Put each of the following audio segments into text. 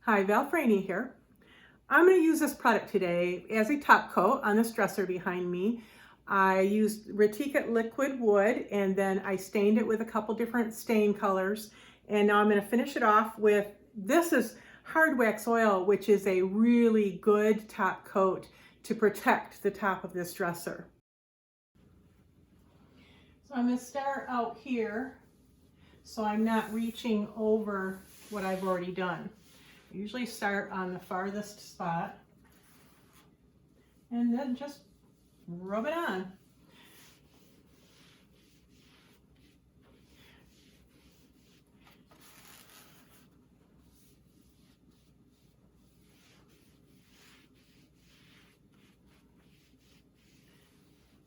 Hi, Val Franey here. I'm going to use this product today as a top coat on this dresser behind me. I used Reticate liquid wood and then I stained it with a couple different stain colors. And now I'm going to finish it off with, this is hard wax oil, which is a really good top coat to protect the top of this dresser. So I'm going to start out here so I'm not reaching over what I've already done. I usually start on the farthest spot and then just rub it on.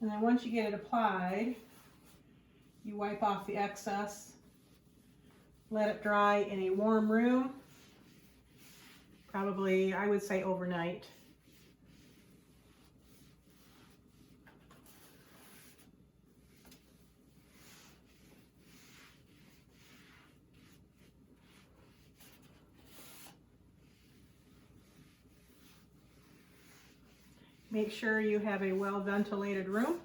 And then once you get it applied, you wipe off the excess, let it dry in a warm room, probably I would say overnight. Make sure you have a well ventilated room.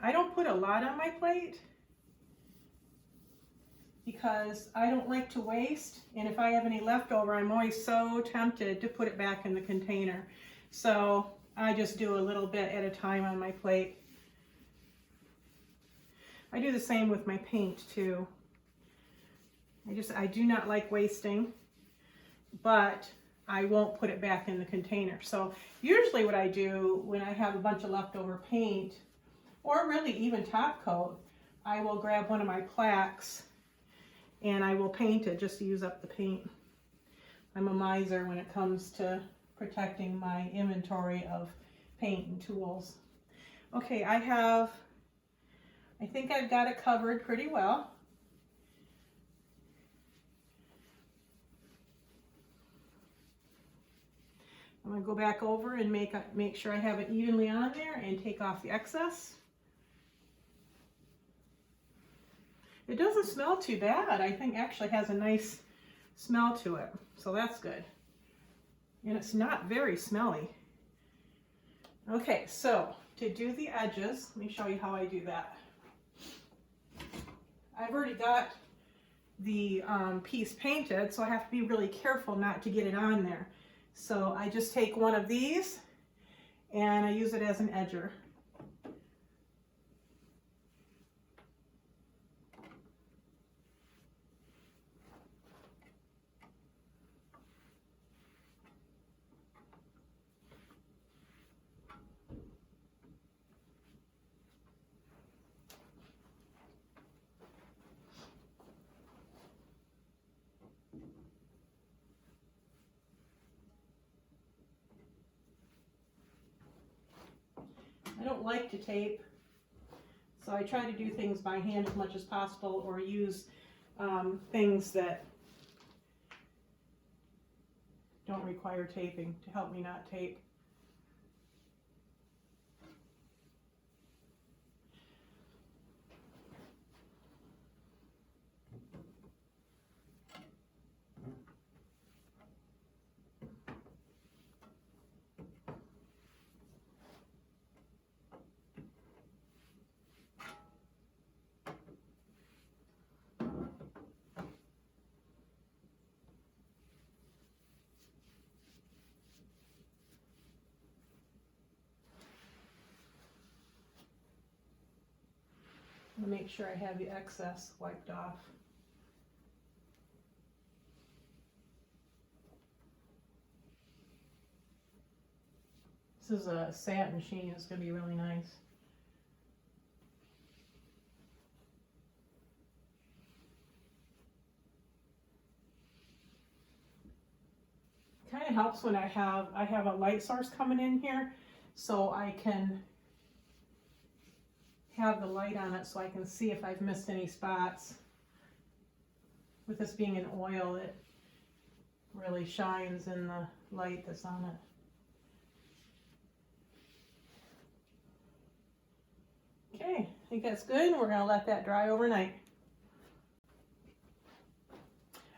I don't put a lot on my plate because I don't like to waste, and if I have any leftover, I'm always so tempted to put it back in the container. So I just do a little bit at a time on my plate. I do the same with my paint too. I do not like wasting, but I won't put it back in the container. So usually what I do when I have a bunch of leftover paint, or really even top coat, I will grab one of my plaques and I will paint it just to use up the paint. I'm a miser when it comes to protecting my inventory of paint and tools. Okay, I think I've got it covered pretty well. I'm going to go back over and make sure I have it evenly on there and take off the excess. It doesn't smell too bad. I think actually has a nice smell to it, so that's good. And it's not very smelly. Okay, so to do the edges, let me show you how I do that. I've already got the piece painted, so I have to be really careful not to get it on there. So I just take one of these and I use it as an edger. I don't like to tape, so I try to do things by hand as much as possible, or use things that don't require taping to help me not tape. I'll make sure I have the excess wiped off. This is a satin sheen. It's going to be really nice. Kind of helps when I have a light source coming in here, so I can have the light on it so I can see if I've missed any spots. With this being an oil, it really shines in the light that's on it. Okay, think that's good. We're going to let that dry overnight.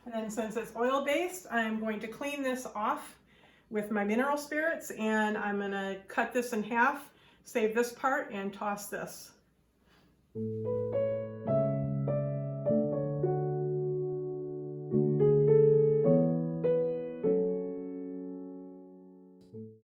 And then since it's oil-based, I'm going to clean this off with my mineral spirits, and I'm going to cut this in half, save this part, and toss this.